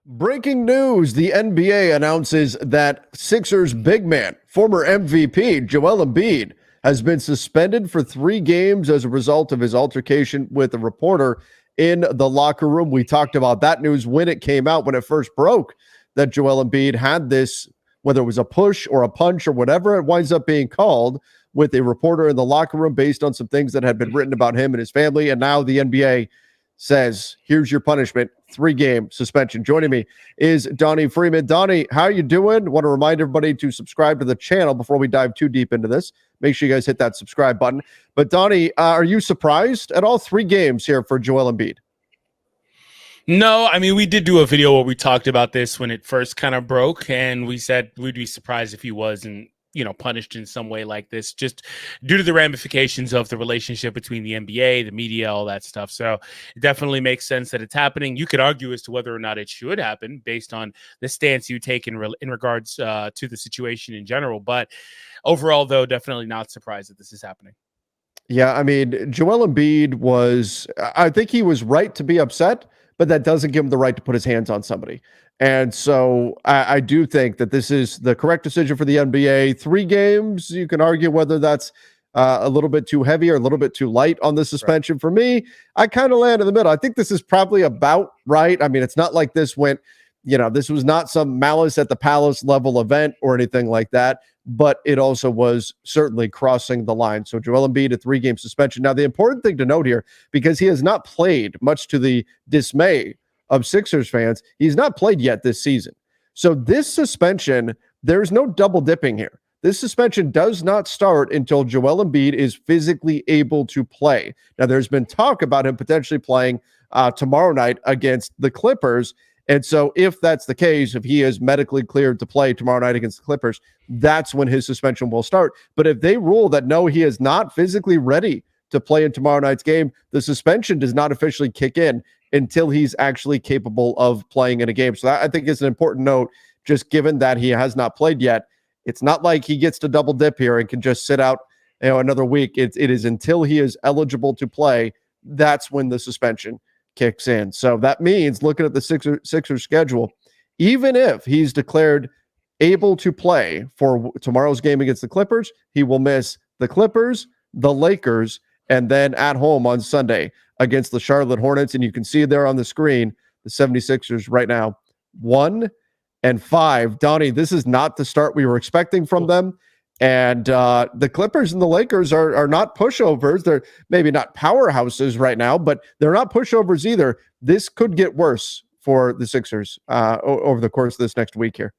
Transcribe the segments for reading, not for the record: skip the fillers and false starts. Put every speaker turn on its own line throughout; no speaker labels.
Breaking news. The NBA announces that Sixers big man, former MVP Joel Embiid, has been suspended for 3 games as a result of his altercation with a reporter in the locker room. We talked about that news when it came out, when it first broke, that Joel Embiid had this, whether it was a push or a punch or whatever it winds up being called, with a reporter in the locker room based on some things that had been written about him and his family. And now the NBA says, here's your punishment, 3-game suspension. Joining me is Donnie Freeman. Donnie, how you doing? Want to remind everybody to subscribe to the channel before we dive too deep into this. Make sure you guys hit that subscribe button. But Donnie, are you surprised at all? 3 games here for Joel Embiid.
No, I mean, we did do a video where we talked about this when it first kind of broke, and we said we'd be surprised if he wasn't, punished in some way like this, just due to the ramifications of the relationship between the NBA, the media, all that stuff. So it definitely makes sense that it's happening. You could argue as to whether or not it should happen based on the stance you take in regards to the situation in general. But overall, though, definitely not surprised that this is happening.
Yeah, I mean, Joel Embiid I think he was right to be upset, but that doesn't give him the right to put his hands on somebody. And so I do think that this is the correct decision for the NBA. 3 games, you can argue whether that's a little bit too heavy or a little bit too light on the suspension. Right. For me, I kind of land in the middle. I think this is probably about right. I mean, it's not like this went, this was not some malice at the palace level event or anything like that, but it also was certainly crossing the line. So Joel Embiid, a 3-game suspension. Now, the important thing to note here, because he has not played, much to the dismay of Sixers fans, he's not played yet this season. So this suspension, there's no double dipping here. This suspension does not start until Joel Embiid is physically able to play. Now, there's been talk about him potentially playing tomorrow night against the Clippers. And so if that's the case, if he is medically cleared to play tomorrow night against the Clippers, that's when his suspension will start. But if they rule that no, he is not physically ready to play in tomorrow night's game, the suspension does not officially kick in until he's actually capable of playing in a game. So that, I think, is an important note, just given that he has not played yet. It's not like he gets to double dip here and can just sit out another week. It is until he is eligible to play. That's when the suspension kicks in. So that means, looking at the Sixers schedule, even if he's declared able to play for tomorrow's game against the Clippers, he will miss the Clippers, the Lakers, and then at home on Sunday against the Charlotte Hornets. And you can see there on the screen, the 76ers right now, 1-5. Donnie, this is not the start we were expecting from them. And the Clippers and the Lakers are not pushovers. They're maybe not powerhouses right now, but they're not pushovers either. This could get worse for the Sixers over the course of this next week here.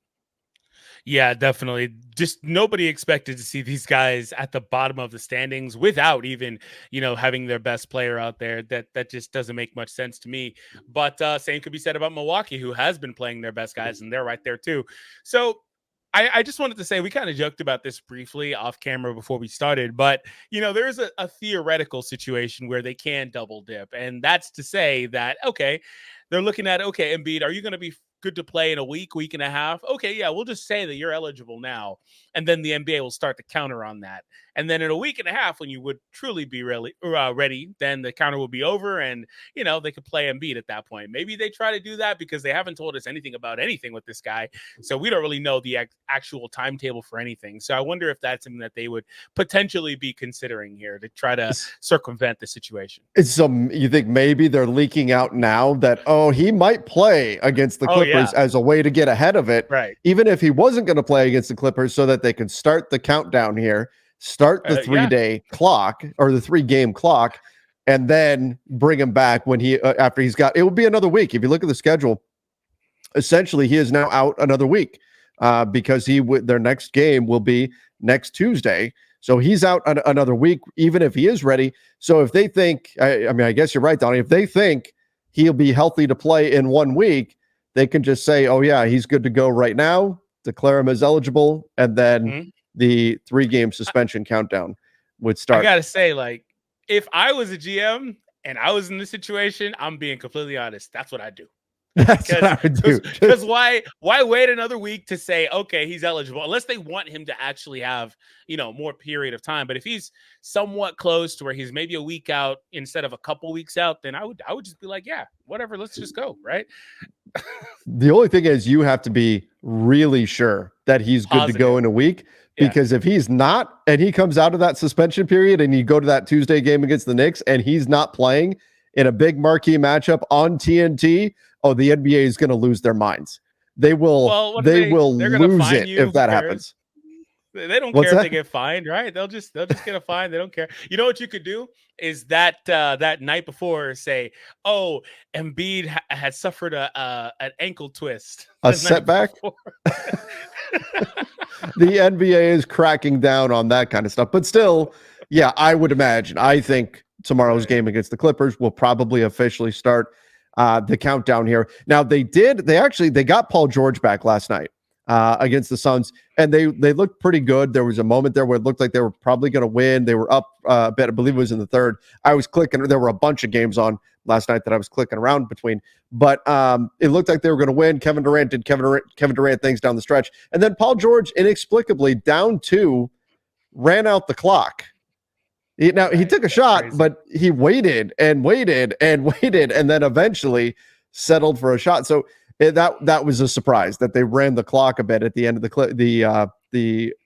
Yeah, definitely. Just nobody expected to see these guys at the bottom of the standings without even, having their best player out there. That just doesn't make much sense to me. But same could be said about Milwaukee, who has been playing their best guys, and they're right there too. So I just wanted to say, we kind of joked about this briefly off camera before we started, but there's a theoretical situation where they can double dip. And that's to say that, okay, they're looking at, okay, Embiid, are you going to be good to play in a week and a half? Okay, yeah, we'll just say that you're eligible now. And then the NBA will start to counter on that. And then in a week and a half, when you would truly be really ready, then the counter will be over and, they could play Embiid at that point. Maybe they try to do that because they haven't told us anything about anything with this guy. So we don't really know the actual timetable for anything. So I wonder if that's something that they would potentially be considering here to try to circumvent the situation.
So you think maybe they're leaking out now that, he might play against the Clippers as a way to get ahead of it,
right?
Even if he wasn't going to play against the Clippers, so that they can start the countdown here, start the 3-day clock or the 3-game clock, and then bring him back when after he's got, it will be another week. If you look at the schedule, essentially he is now out another week because their next game will be next Tuesday. So he's out another week, even if he is ready. So if they think, I guess you're right, Donnie, if they think he'll be healthy to play in 1 week, they can just say, oh yeah, he's good to go right now, declare him as eligible, and then the 3-game suspension countdown would start.
I gotta say, if I was a GM and I was in this situation, I'm being completely honest, that's what I do.
That's what I would do.
Because why wait another week to say, okay, he's eligible, unless they want him to actually have, more period of time. But if he's somewhat close to where he's maybe a week out instead of a couple weeks out, then I would just be like, yeah, whatever, let's just go, right?
The only thing is you have to be really sure that he's good to go
Positive.
in a week,
Yeah.
because if he's not and he comes out of that suspension period and you go to that Tuesday game against the Knicks and he's not playing in a big marquee matchup on TNT, oh, the NBA is going to lose their minds. They will
Well, what are
they
they?
will
They're gonna
lose
fine
it
you.
if
Who
that
cares?
happens.
They don't
What's
care if they
that?
get fined, right? They'll just get a fine. They don't care. You know what you could do is that night before say, "Oh, Embiid had suffered an ankle twist
A
the night
setback?
before."
The NBA is cracking down on that kind of stuff. But still, yeah, I would imagine. I think tomorrow's
Right.
game against the Clippers will probably officially start the countdown here. Now they got Paul George back last night against the Suns, and they looked pretty good. There was a moment there where it looked like they were probably going to win. They were up a bit. I believe it was in the third. I was clicking. There were a bunch of games on last night that I was clicking around between, but it looked like they were going to win. Kevin Durant did Kevin Durant things down the stretch, and then Paul George inexplicably down two ran out the clock. He
Right.
took a
That's
shot,
crazy.
but he waited and waited and waited, and then eventually settled for a shot. So that was a surprise that they ran the clock a bit at the end of the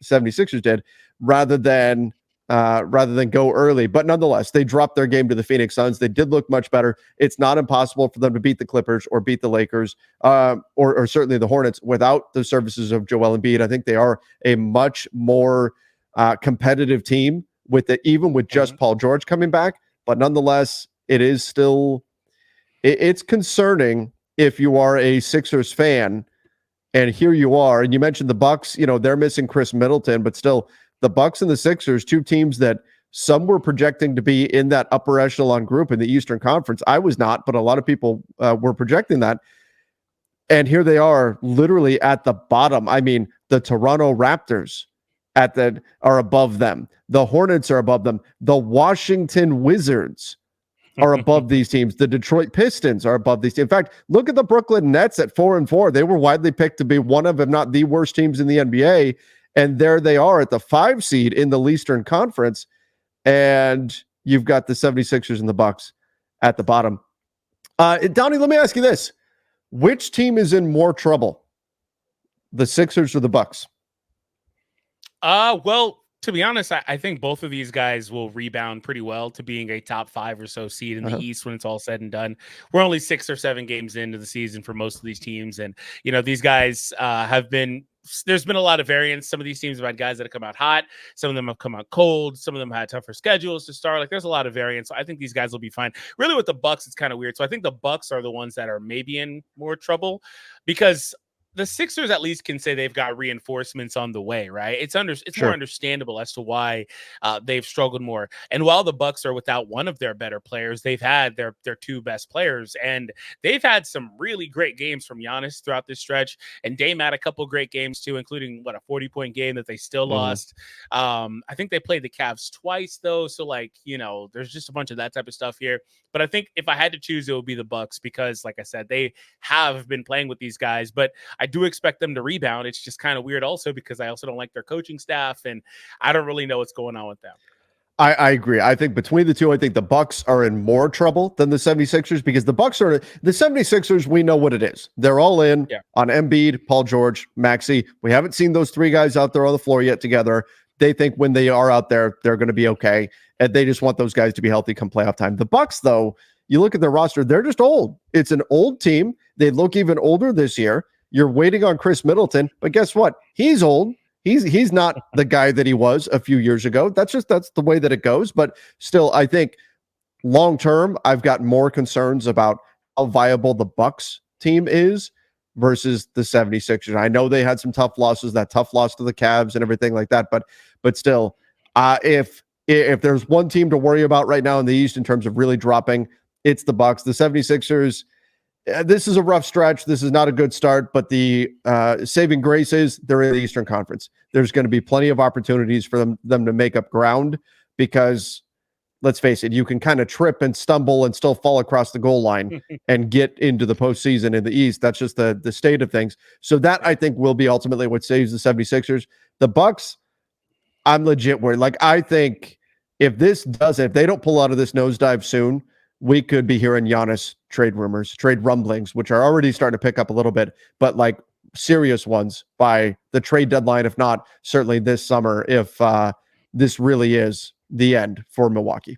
76ers did, rather than go early. But nonetheless, they dropped their game to the Phoenix Suns. They did look much better. It's not impossible for them to beat the Clippers or beat the Lakers, or certainly the Hornets without the services of Joel Embiid. I think they are a much more competitive team even with just
Mhm.
Paul George coming back. But nonetheless, it is still it's concerning if you are a Sixers fan, and here you are, and you mentioned the Bucks. They're missing Chris Middleton, but still, the Bucks and the Sixers, two teams that some were projecting to be in that upper echelon group in the Eastern Conference. I was not, but a lot of people were projecting that. And here they are, literally at the bottom. I mean, the Toronto Raptors are above them. The Hornets are above them. The Washington Wizards are above these teams. The Detroit Pistons are above these teams. In fact, look at the Brooklyn Nets at 4-4. They were widely picked to be one of, if not the worst teams in the NBA. And there they are at the 5 seed in the Eastern Conference. And you've got the 76ers and the Bucks at the bottom. Donnie, let me ask you this. Which team is in more trouble? The Sixers or the Bucks?
Well, to be honest, I think both of these guys will rebound pretty well to being a top 5 or so seed in the East when it's all said and done. We're only 6 or 7 games into the season for most of these teams, and these guys have been. There's been a lot of variance. Some of these teams have had guys that have come out hot. Some of them have come out cold. Some of them had tougher schedules to start. Like, there's a lot of variance. So I think these guys will be fine. Really, with the Bucks, it's kind of weird. So I think the Bucks are the ones that are maybe in more trouble, because the Sixers at least can say they've got reinforcements on the way, right? It's
Sure.
more understandable as to why they've struggled more. And while the Bucks are without one of their better players, they've had their 2 best players, and they've had some really great games from Giannis throughout this stretch. And Dame had a couple great games too, including a 40-point game that they still lost. I think they played the Cavs twice though, so there's just a bunch of that type of stuff here. But I think if I had to choose, it would be the Bucks, because, like I said, they have been playing with these guys, but I do expect them to rebound. It's just kind of weird also because I also don't like their coaching staff, and I don't really know what's going on with them.
I agree. I think between the two, I think the Bucks are in more trouble than the 76ers, because the 76ers, we know what it is. They're all in on Embiid, Paul George, Maxey. We haven't seen those 3 guys out there on the floor yet together. They think when they are out there, they're going to be okay, and they just want those guys to be healthy come playoff time. The Bucks, though, you look at their roster, they're just old. It's an old team. They look even older this year. You're waiting on Chris Middleton, but guess what? He's old. He's not the guy that he was a few years ago. That's the way that it goes. But still, I think long term, I've got more concerns about how viable the Bucks team is versus the 76ers. I know they had some tough losses, that tough loss to the Cavs and everything like that. But still, if there's one team to worry about right now in the East in terms of really dropping, it's the Bucks. The 76ers, this is a rough stretch. This is not a good start, but the saving grace is they're in the Eastern Conference. There's going to be plenty of opportunities for them to make up ground, because let's face it, you can kind of trip and stumble and still fall across the goal line and get into the postseason in the East. That's just the state of things. So that I think will be ultimately what saves the 76ers. The Bucks, I'm legit worried. Like, I think if they don't pull out of this nosedive soon, we could be hearing Giannis trade rumors, trade rumblings, which are already starting to pick up a little bit, but like serious ones by the trade deadline, if not certainly this summer, if this really is the end for Milwaukee.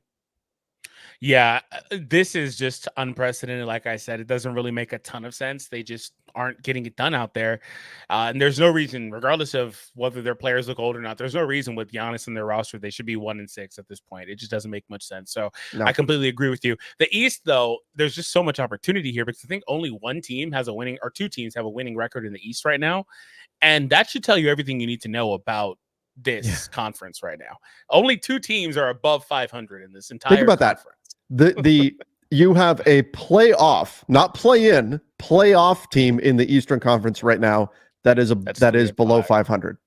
Yeah, this is just unprecedented. Like I said, it doesn't really make a ton of sense. They just aren't getting it done out there. And there's no reason, regardless of whether their players look old or not, there's no reason with Giannis in their roster, they should be 1-6 at this point. It just doesn't make much sense. So
No.
I completely agree with you. The East, though, there's just so much opportunity here because I think only one team has a winning, or two teams have a winning record in the East right now. And that should tell you everything you need to know about this conference right now. Only two teams are above 500 in this entire
Think about
conference.
The you have a playoff, not play-in, playoff team in the Eastern Conference right now that is below 500.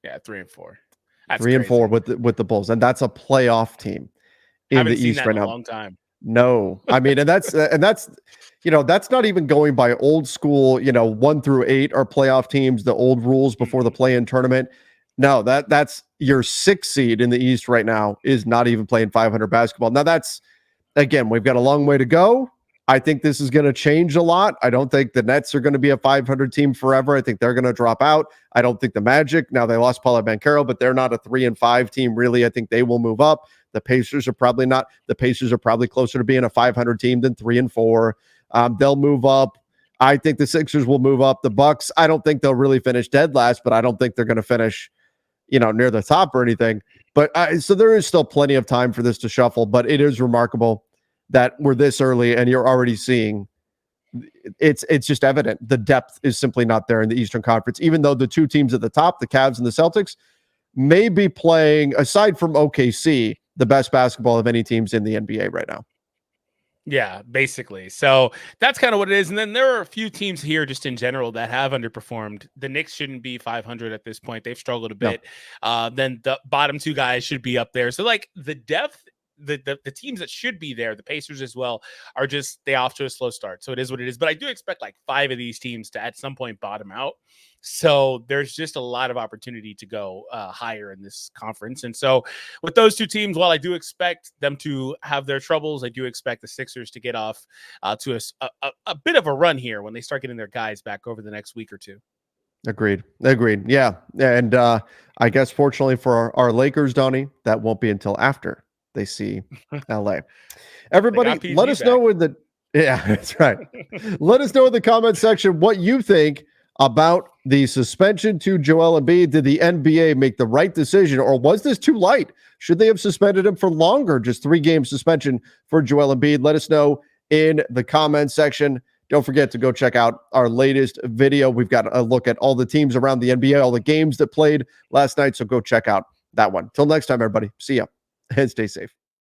Yeah, 3-4.
That's 3-4 with the Bulls, and that's a playoff team in the East right now.
In a long time.
No, I mean, and that's that's not even going by old school. 1 through 8 are playoff teams. The old rules before the play-in tournament. No, that's your 6th seed in the East right now is not even playing 500 basketball. Now that's, again, we've got a long way to go. I think this is going to change a lot. I don't think the Nets are going to be a 500 team forever. I think they're going to drop out. I don't think the Magic, now they lost Paulo Banchero, but they're not a 3-5 team really. I think they will move up. The Pacers are probably not. The Pacers are probably closer to being a 500 team than 3-4. They'll move up. I think the Sixers will move up. The Bucks, I don't think they'll really finish dead last, but I don't think they're going to finish near the top or anything. But so there is still plenty of time for this to shuffle, but it is remarkable that we're this early and you're already seeing it's just evident. The depth is simply not there in the Eastern Conference, even though the two teams at the top, the Cavs and the Celtics, may be playing, aside from OKC, the best basketball of any teams in the NBA right now.
Yeah, basically. So that's kind of what it is. And then there are a few teams here just in general that have underperformed. The Knicks shouldn't be 500 at this point. They've struggled a bit. No. Then the bottom two guys should be up there. So like the depth, the teams that should be there, the Pacers as well, are just, they off to a slow start. So it is what it is. But I do expect like 5 of these teams to at some point bottom out. So there's just a lot of opportunity to go higher in this conference. And so with those two teams, while I do expect them to have their troubles, I do expect the Sixers to get off to a bit of a run here when they start getting their guys back over the next week or two.
Agreed. Yeah. And I guess fortunately for our Lakers, Donnie, that won't be until after they see LA. Everybody, let us know in the that's right. Let us know in the comment section what you think about the suspension to Joel Embiid. Did the NBA make the right decision, or was this too light? Should they have suspended him for longer? Just 3-game suspension for Joel Embiid. Let us know in the comment section. Don't forget to go check out our latest video. We've got a look at all the teams around the NBA, all the games that played last night. So go check out that one. Till next time, everybody. See ya and stay safe.